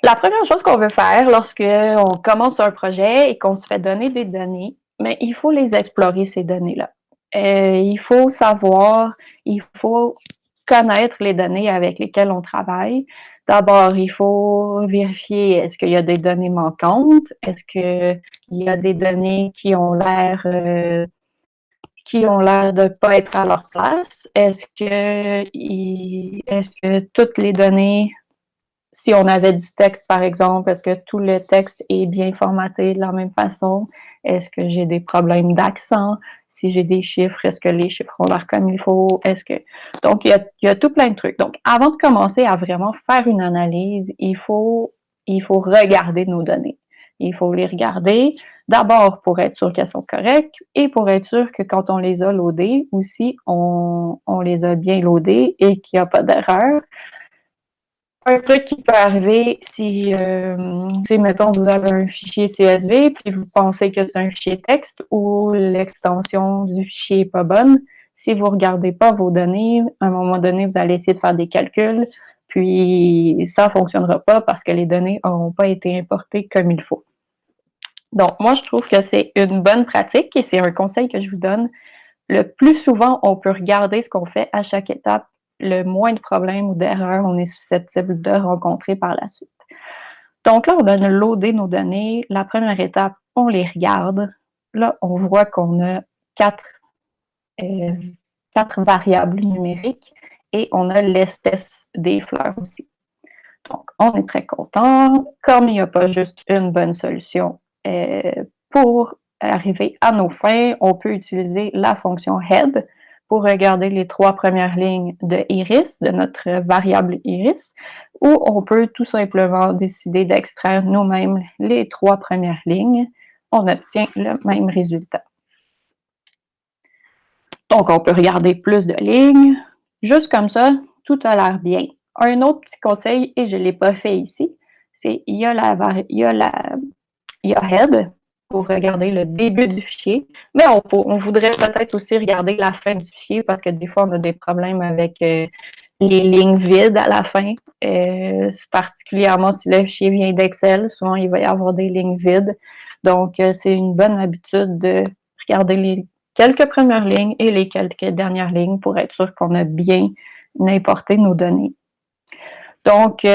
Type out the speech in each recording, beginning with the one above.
La première chose qu'on veut faire lorsqu'on commence un projet et qu'on se fait donner des données, mais il faut les explorer, ces données-là. Il faut savoir, il faut connaître les données avec lesquelles on travaille. D'abord, il faut vérifier est-ce qu'il y a des données manquantes, est-ce qu'il y a des données qui ont l'air de ne pas être à leur place, est-ce que toutes les données si on avait du texte, par exemple, est-ce que tout le texte est bien formaté de la même façon? Est-ce que j'ai des problèmes d'accent? Si j'ai des chiffres, est-ce que les chiffres ont l'air comme il faut? Donc, il y a tout plein de trucs. Donc, avant de commencer à vraiment faire une analyse, il faut regarder nos données. Il faut les regarder d'abord pour être sûr qu'elles sont correctes et pour être sûr que quand on les a loadées aussi, on les a bien loadées et qu'il n'y a pas d'erreur. Un truc qui peut arriver si mettons, vous avez un fichier CSV, puis vous pensez que c'est un fichier texte ou l'extension du fichier n'est pas bonne, si vous ne regardez pas vos données, à un moment donné, vous allez essayer de faire des calculs, puis ça ne fonctionnera pas parce que les données n'auront pas été importées comme il faut. Donc, moi, je trouve que c'est une bonne pratique et c'est un conseil que je vous donne. Le plus souvent, on peut regarder ce qu'on fait à chaque étape, le moins de problèmes ou d'erreurs on est susceptible de rencontrer par la suite. Donc là, on a loadé nos données. La première étape, on les regarde. Là, on voit qu'on a quatre variables numériques et on a l'espèce des fleurs aussi. Donc, on est très content. Comme il n'y a pas juste une bonne solution pour arriver à nos fins, on peut utiliser la fonction head pour regarder les 3 premières lignes de iris, de notre variable iris, ou on peut tout simplement décider d'extraire nous-mêmes les 3 premières lignes. On obtient le même résultat. Donc, on peut regarder plus de lignes. Juste comme ça, tout a l'air bien. Un autre petit conseil, et je ne l'ai pas fait ici, c'est il y a head pour regarder le début du fichier, mais on voudrait peut-être aussi regarder la fin du fichier parce que des fois, on a des problèmes avec les lignes vides à la fin, particulièrement si le fichier vient d'Excel, souvent il va y avoir des lignes vides. Donc, c'est une bonne habitude de regarder les quelques premières lignes et les quelques dernières lignes pour être sûr qu'on a bien importé nos données. Donc,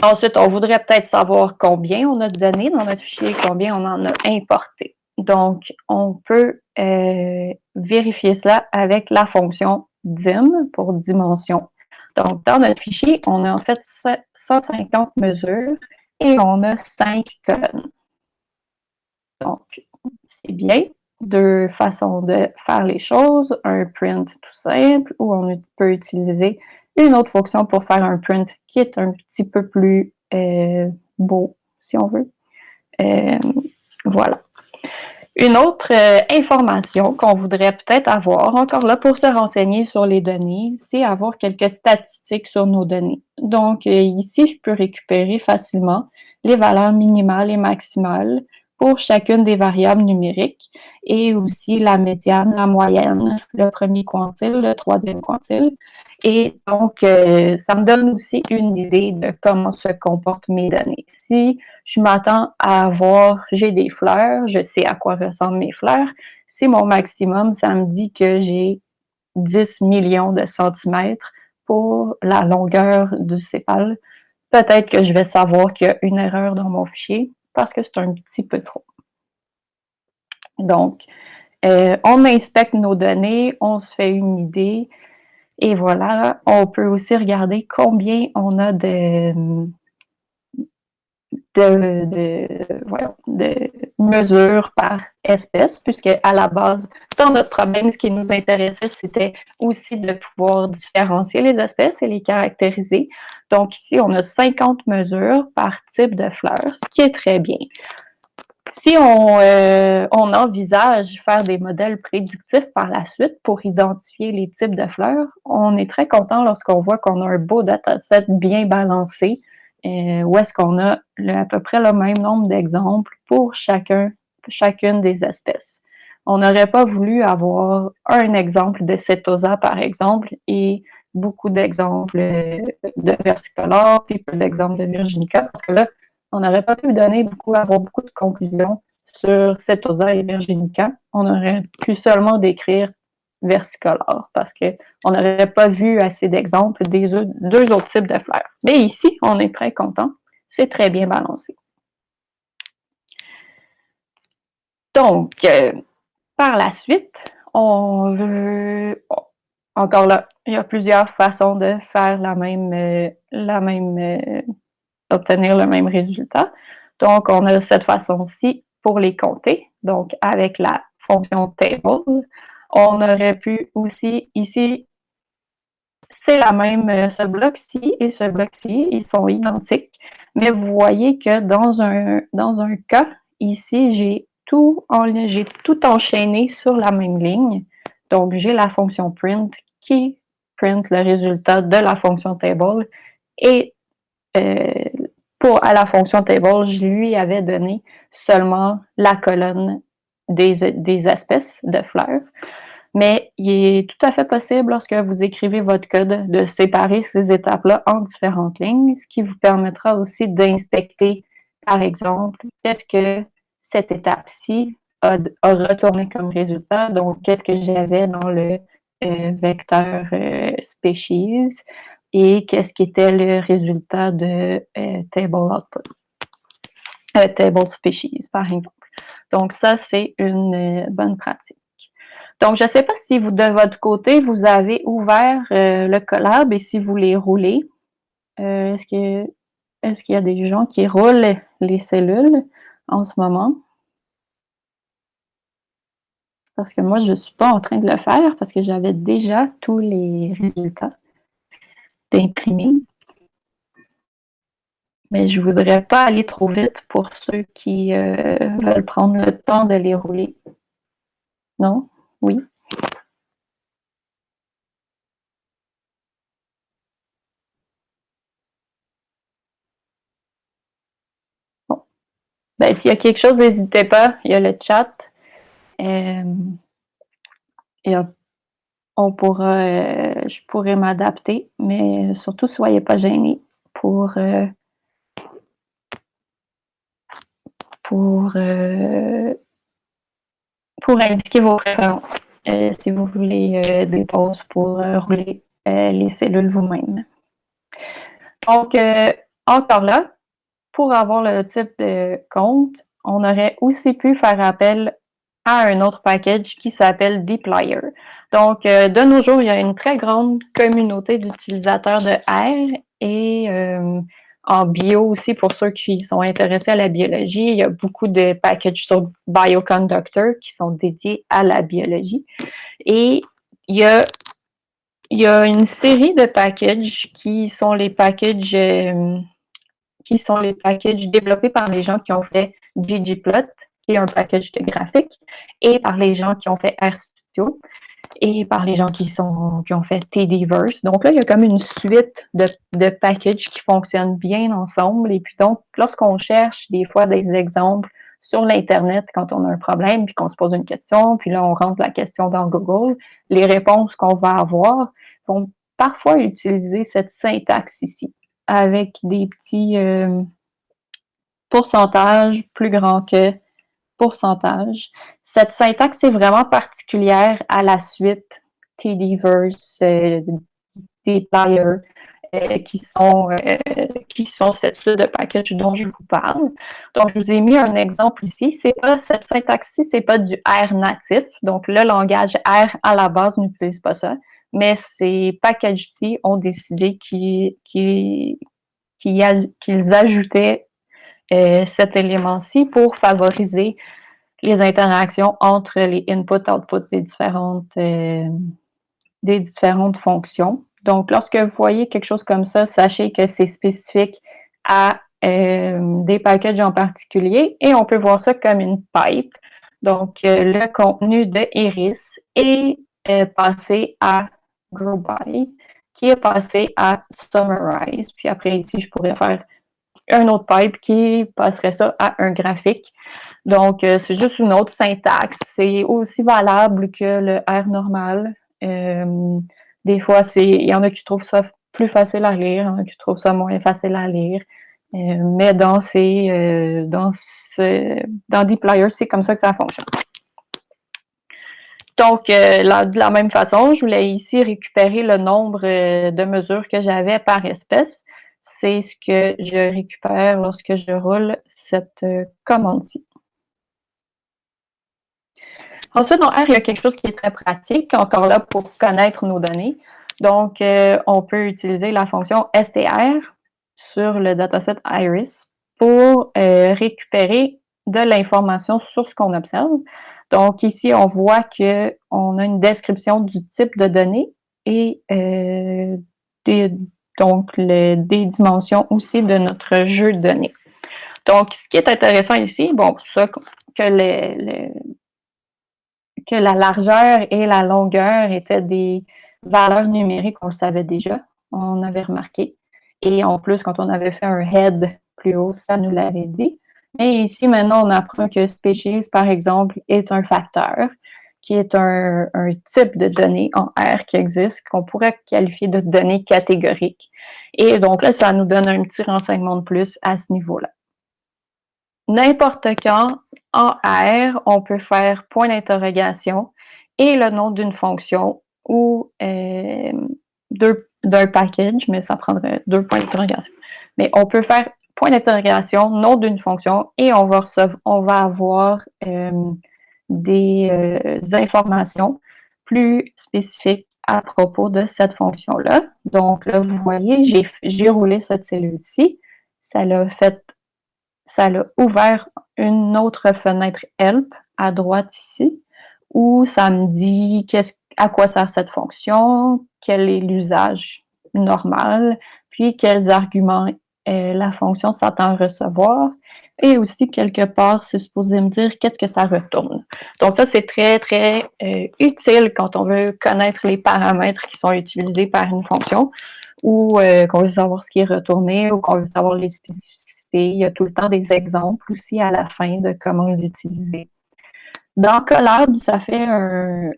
ensuite, on voudrait peut-être savoir combien on a de données dans notre fichier, combien on en a importé. Donc, on peut vérifier cela avec la fonction dim pour dimension. Donc, dans notre fichier, on a en fait 150 mesures et on a 5 colonnes. Donc, c'est bien. 2 façons de faire les choses, un print tout simple ou on peut utiliser une autre fonction pour faire un print qui est un petit peu plus beau, si on veut. Voilà. Une autre information qu'on voudrait peut-être avoir, encore là pour se renseigner sur les données, c'est avoir quelques statistiques sur nos données. Donc ici, je peux récupérer facilement les valeurs minimales et maximales pour chacune des variables numériques et aussi la médiane, la moyenne, le premier quantile, le troisième quantile. Et donc, ça me donne aussi une idée de comment se comportent mes données. Si je m'attends à avoir, j'ai des fleurs, je sais à quoi ressemblent mes fleurs. Si mon maximum, ça me dit que j'ai 10 millions de centimètres pour la longueur du sépale, peut-être que je vais savoir qu'il y a une erreur dans mon fichier parce que c'est un petit peu trop. Donc, on inspecte nos données, on se fait une idée et voilà, on peut aussi regarder combien on a de mesures par espèce, puisque à la base, dans notre problème, ce qui nous intéressait, c'était aussi de pouvoir différencier les espèces et les caractériser. Donc ici, on a 50 mesures par type de fleurs, ce qui est très bien. Si on envisage faire des modèles prédictifs par la suite pour identifier les types de fleurs, on est très content lorsqu'on voit qu'on a un beau dataset bien balancé, où est-ce qu'on a à peu près le même nombre d'exemples pour chacune des espèces. On n'aurait pas voulu avoir un exemple de Setosa, par exemple, et beaucoup d'exemples de versicolore, puis peu d'exemples de Virginica, parce que là, on n'aurait pas pu avoir beaucoup de conclusions sur Setosa et Virginica. On aurait pu seulement décrire versicolore, parce qu'on n'aurait pas vu assez d'exemples des deux autres types de fleurs. Mais ici, on est très content. C'est très bien balancé. Donc, par la suite, on veut... Encore là, il y a plusieurs façons de faire obtenir le même résultat. Donc, on a cette façon-ci pour les compter. Donc, avec la fonction table, on aurait pu aussi, ici, c'est la même, ce bloc-ci et ce bloc-ci, ils sont identiques. Mais vous voyez que dans un cas, ici, j'ai tout enchaîné sur la même ligne. Donc, j'ai la fonction print qui print le résultat de la fonction table. Et à la fonction table, je lui avais donné seulement la colonne des espèces de fleurs. Mais il est tout à fait possible, lorsque vous écrivez votre code, de séparer ces étapes-là en différentes lignes, ce qui vous permettra aussi d'inspecter, par exemple, qu'est-ce que cette étape-ci a retourné comme résultat. Donc, qu'est-ce que j'avais dans le vecteur species et qu'est-ce qui était le résultat de table output, table species, par exemple. Donc, ça, c'est une bonne pratique. Donc, je ne sais pas si vous, de votre côté, vous avez ouvert le Colab et si vous les roulez. Est-ce qu'il y a des gens qui roulent les cellules en ce moment? Parce que moi, je ne suis pas en train de le faire parce que j'avais déjà tous les résultats d'imprimés. Mais je ne voudrais pas aller trop vite pour ceux qui veulent prendre le temps de les rouler. Non? Oui? Bon. Ben, s'il y a quelque chose, n'hésitez pas. Il y a le chat. Je pourrais m'adapter, mais surtout, soyez pas gênés pour indiquer vos préférences. Si vous voulez des pauses pour rouler les cellules vous-même. Donc, encore là, pour avoir le type de compte, on aurait aussi pu faire appel à un autre package qui s'appelle dplyr. Donc, de nos jours, il y a une très grande communauté d'utilisateurs de R et en bio aussi, pour ceux qui sont intéressés à la biologie, il y a beaucoup de packages sur Bioconductor qui sont dédiés à la biologie. Et il y a une série de packages qui sont les packages développés par les gens qui ont fait ggplot, qui est un package de graphique, et par les gens qui ont fait RStudio, et par les gens qui ont fait TDverse. Donc là, il y a comme une suite de packages qui fonctionnent bien ensemble. Et puis donc, lorsqu'on cherche des fois des exemples sur l'Internet quand on a un problème, puis qu'on se pose une question, puis là, on rentre la question dans Google, les réponses qu'on va avoir vont parfois utiliser cette syntaxe ici, avec des petits pourcentages plus grands que pourcentage. Cette syntaxe est vraiment particulière à la suite TDverse, dplyr, qui sont cette suite de packages dont je vous parle. Donc, je vous ai mis un exemple ici. Cette syntaxe-ci, c'est pas du R natif. Donc, le langage R à la base n'utilise pas ça. Mais ces packages-ci ont décidé qu'ils ajoutaient cet élément-ci pour favoriser les interactions entre les input-output des différentes fonctions. Donc, lorsque vous voyez quelque chose comme ça, sachez que c'est spécifique à des packages en particulier et on peut voir ça comme une pipe. Donc, le contenu de Iris est passé à GrowBy, qui est passé à Summarize. Puis après, ici, je pourrais faire un autre pipe qui passerait ça à un graphique. Donc, c'est juste une autre syntaxe. C'est aussi valable que le R normal. Des fois, il y en a qui trouvent ça plus facile à lire, il y en a qui trouvent ça moins facile à lire. Mais dans dplyr, c'est comme ça que ça fonctionne. Donc, de la même façon, je voulais ici récupérer le nombre de mesures que j'avais par espèce. C'est ce que je récupère lorsque je roule cette commande-ci. Ensuite, dans R, il y a quelque chose qui est très pratique, encore là, pour connaître nos données. Donc, on peut utiliser la fonction str sur le dataset iris pour récupérer de l'information sur ce qu'on observe. Donc, ici, on voit qu'on a une description du type de données et donc des dimensions aussi de notre jeu de données. Donc, ce qui est intéressant ici, bon, ça, que la largeur et la longueur étaient des valeurs numériques, on le savait déjà, on avait remarqué. Et en plus, quand on avait fait un head plus haut, ça nous l'avait dit. Mais ici, maintenant, on apprend que species, par exemple, est un facteur, qui est un type de données en R qui existe, qu'on pourrait qualifier de données catégoriques. Et donc là, ça nous donne un petit renseignement de plus à ce niveau-là. N'importe quand, en R, on peut faire point d'interrogation et le nom d'une fonction ou d'un package, mais ça prendrait 2 points d'interrogation. Mais on peut faire point d'interrogation, nom d'une fonction, et on va avoir des informations plus spécifiques à propos de cette fonction-là. Donc là, vous voyez, j'ai roulé cette cellule-ci. Ça l'a ouvert une autre fenêtre Help à droite ici, où ça me dit à quoi sert cette fonction, quel est l'usage normal, puis quels arguments la fonction s'attend à recevoir, et aussi quelque part, c'est supposé me dire qu'est-ce que ça retourne. Donc ça, c'est très, très utile quand on veut connaître les paramètres qui sont utilisés par une fonction, ou qu'on veut savoir ce qui est retourné, ou qu'on veut savoir les spécificités. Il y a tout le temps des exemples aussi à la fin de comment l'utiliser. Dans Colab, ça fait un...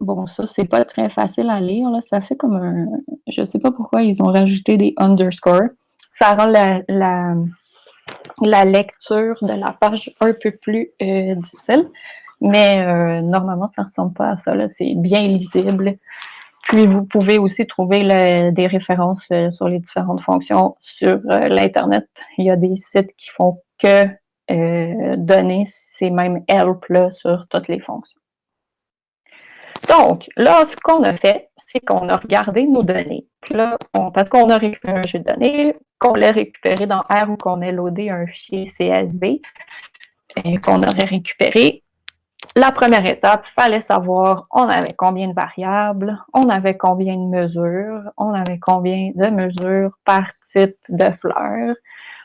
Bon, ça, c'est pas très facile à lire. Là. Ça fait comme un... Je sais pas pourquoi ils ont rajouté des underscores. Ça rend la lecture de la page un peu plus difficile. Mais normalement, ça ressemble pas à ça. C'est bien lisible. Puis, vous pouvez aussi trouver des références sur les différentes fonctions sur l'Internet. Il y a des sites qui font que donner ces mêmes help-là sur toutes les fonctions. Donc, là, ce qu'on a fait, c'est qu'on a regardé nos données. Puis là, parce qu'on a récupéré un jeu de données, qu'on l'a récupéré dans R ou qu'on ait loadé un fichier CSV qu'on aurait récupéré, la première étape, il fallait savoir on avait combien de variables, on avait combien de mesures, on avait combien de mesures par type de fleurs.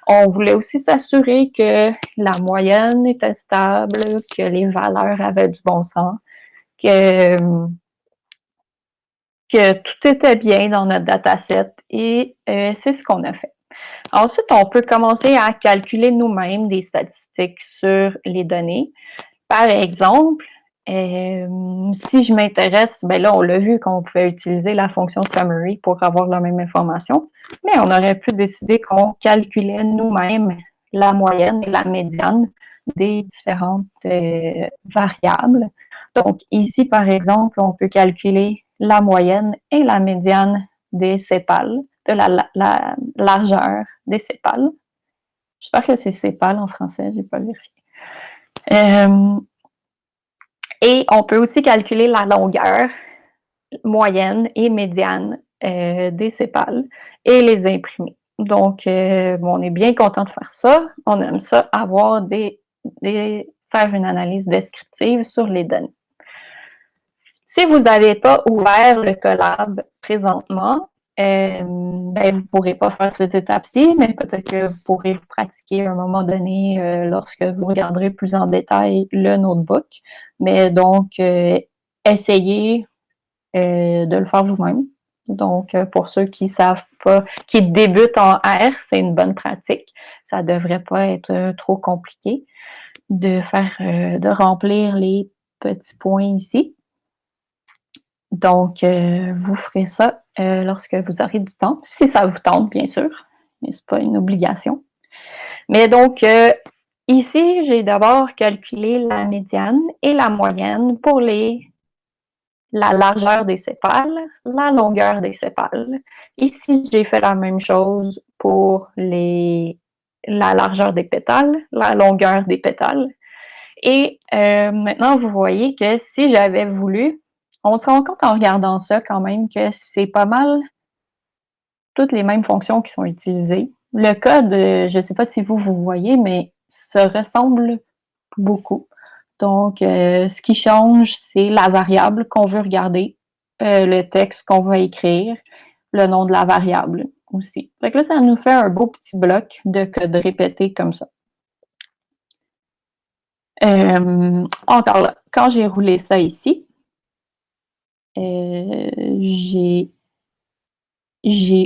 On voulait aussi s'assurer que la moyenne était stable, que les valeurs avaient du bon sens, que tout était bien dans notre dataset et c'est ce qu'on a fait. Ensuite, on peut commencer à calculer nous-mêmes des statistiques sur les données. Par exemple, si je m'intéresse, ben là, on l'a vu qu'on pouvait utiliser la fonction summary pour avoir la même information, mais on aurait pu décider qu'on calculait nous-mêmes la moyenne et la médiane des différentes variables. Donc, ici, par exemple, on peut calculer la moyenne et la médiane des sépales, de la largeur des sépales. J'espère que c'est sépales en français, je n'ai pas vérifié. Et on peut aussi calculer la longueur moyenne et médiane des sépales et les imprimer. Donc, on est bien content de faire ça. On aime ça, avoir faire une analyse descriptive sur les données. Si vous n'avez pas ouvert le Colab présentement, vous ne pourrez pas faire cette étape-ci, mais peut-être que vous pourrez vous pratiquer à un moment donné lorsque vous regarderez plus en détail le notebook. Mais donc, essayez de le faire vous-même. Donc, pour ceux qui ne savent pas, qui débutent en R, c'est une bonne pratique. Ça ne devrait pas être trop compliqué de remplir les petits points ici. Donc, vous ferez ça lorsque vous aurez du temps, si ça vous tente, bien sûr, mais ce n'est pas une obligation. Mais donc, ici, j'ai d'abord calculé la médiane et la moyenne pour la largeur des sépales, la longueur des sépales. Ici, j'ai fait la même chose pour la largeur des pétales, la longueur des pétales. Et maintenant, vous voyez que si j'avais voulu, on se rend compte en regardant ça quand même que c'est pas mal toutes les mêmes fonctions qui sont utilisées. Le code, je ne sais pas si vous voyez, mais ça ressemble beaucoup. Donc, ce qui change, c'est la variable qu'on veut regarder, le texte qu'on va écrire, le nom de la variable aussi. Fait que là, ça nous fait un beau petit bloc de code répété comme ça. Encore là, quand j'ai roulé ça ici, j'ai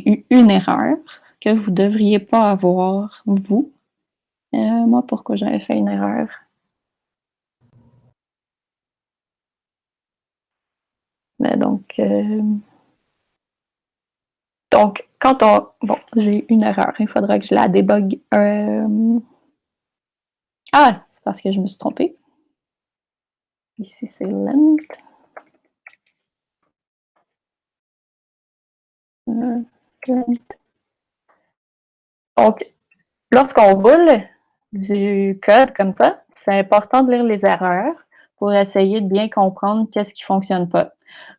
eu une erreur que vous ne devriez pas avoir, vous. Moi, pourquoi j'avais fait une erreur? Ben donc, quand on... Bon, j'ai eu une erreur. Il faudra que je la débug. Ah, c'est parce que je me suis trompée. Ici, c'est length. Donc, lorsqu'on roule du code comme ça, c'est important de lire les erreurs pour essayer de bien comprendre qu'est-ce qui ne fonctionne pas.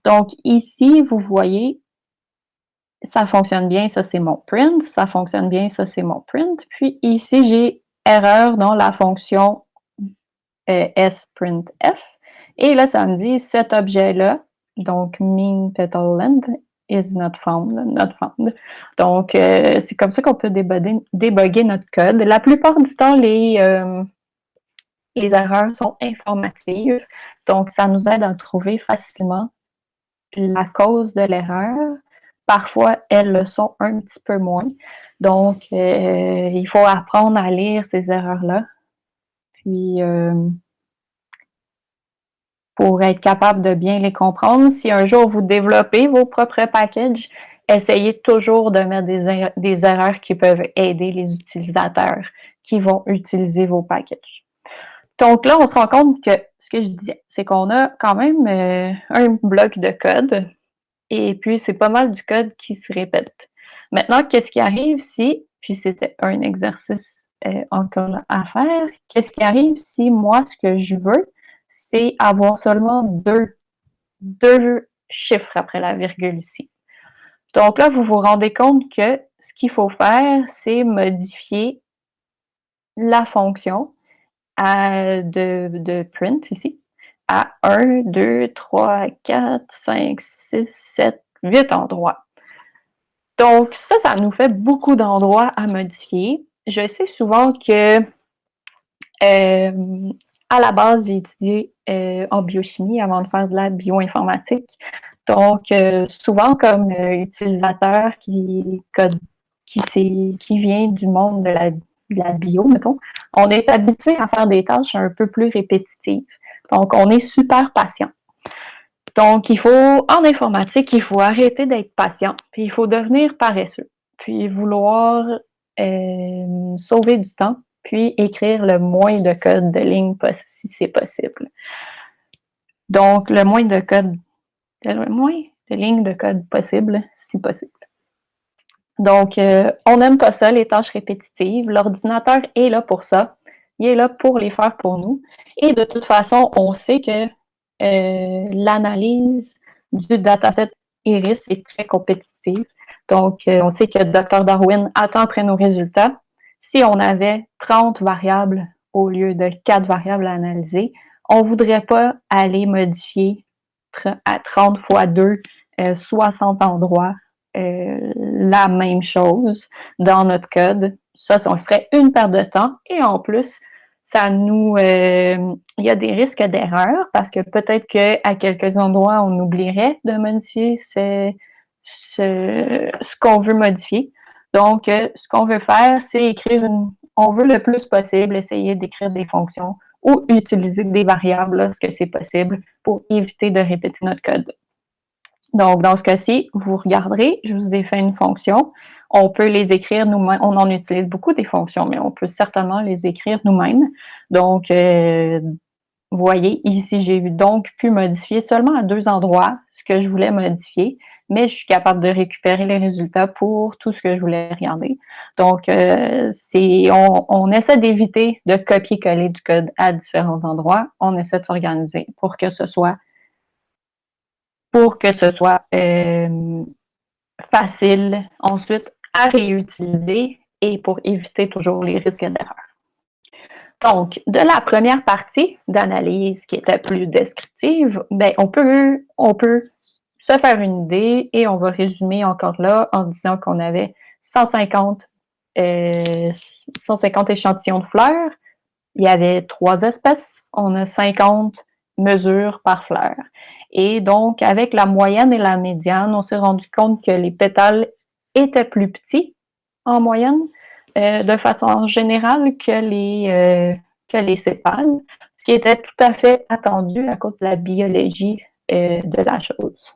Donc, ici, vous voyez, ça fonctionne bien, ça c'est mon print, ça fonctionne bien, ça c'est mon print. Puis ici, j'ai erreur dans la fonction sprintf. Et là, ça me dit cet objet-là, donc mean petal length is not found. Donc, c'est comme ça qu'on peut débugger notre code. La plupart du temps, les erreurs sont informatives. Donc, ça nous aide à trouver facilement la cause de l'erreur. Parfois, elles le sont un petit peu moins. Donc, il faut apprendre à lire ces erreurs-là. Puis, pour être capable de bien les comprendre, si un jour vous développez vos propres packages, essayez toujours de mettre des erreurs qui peuvent aider les utilisateurs qui vont utiliser vos packages. Donc là, on se rend compte que ce que je disais, c'est qu'on a quand même un bloc de code et puis c'est pas mal du code qui se répète. Maintenant, qu'est-ce qui arrive si, puis c'était un exercice encore à faire, qu'est-ce qui arrive si moi, ce que je veux, c'est avoir seulement deux chiffres après la virgule ici. Donc là, vous vous rendez compte que ce qu'il faut faire, c'est modifier la fonction de print ici à 1, 2, 3, 4, 5, 6, 7, 8 endroits. Donc ça nous fait beaucoup d'endroits à modifier. Je sais souvent que à la base, j'ai étudié en biochimie avant de faire de la bioinformatique. Donc, souvent, comme utilisateur qui vient du monde de la bio, mettons, on est habitué à faire des tâches un peu plus répétitives. Donc, on est super patient. Donc, en informatique, il faut arrêter d'être patient, puis il faut devenir paresseux, puis vouloir sauver du temps, puis écrire le moins de code de lignes si c'est possible. Donc, le moins de lignes de code possible, si possible. Donc, on n'aime pas ça, les tâches répétitives. L'ordinateur est là pour ça. Il est là pour les faire pour nous. Et de toute façon, on sait que l'analyse du dataset Iris est très compétitive. Donc, on sait que Dr. Darwin attend après nos résultats. Si on avait 30 variables au lieu de 4 variables à analyser, on ne voudrait pas aller modifier à 30 fois 2, 60 endroits la même chose dans notre code. Ça serait une perte de temps. Et en plus, il y a des risques d'erreur parce que peut-être qu'à quelques endroits, on oublierait de modifier ce qu'on veut modifier. Donc, ce qu'on veut faire, c'est on veut le plus possible essayer d'écrire des fonctions ou utiliser des variables lorsque c'est possible pour éviter de répéter notre code. Donc, dans ce cas-ci, vous regarderez, je vous ai fait une fonction. On peut les écrire nous-mêmes. On en utilise beaucoup des fonctions, mais on peut certainement les écrire nous-mêmes. Donc, vous voyez, ici, j'ai donc pu modifier seulement à 2 endroits ce que je voulais modifier, mais je suis capable de récupérer les résultats pour tout ce que je voulais regarder. Donc, on essaie d'éviter de copier-coller du code à différents endroits. On essaie de s'organiser pour que ce soit facile ensuite à réutiliser et pour éviter toujours les risques d'erreur. Donc, de la première partie d'analyse qui était plus descriptive, ben, on peut se faire une idée et on va résumer encore là en disant qu'on avait 150 échantillons de fleurs. Il y avait 3 espèces. On a 50 mesures par fleur. Et donc, avec la moyenne et la médiane, on s'est rendu compte que les pétales étaient plus petits en moyenne, de façon générale, que les sépales, ce qui était tout à fait attendu à cause de la biologie de la chose.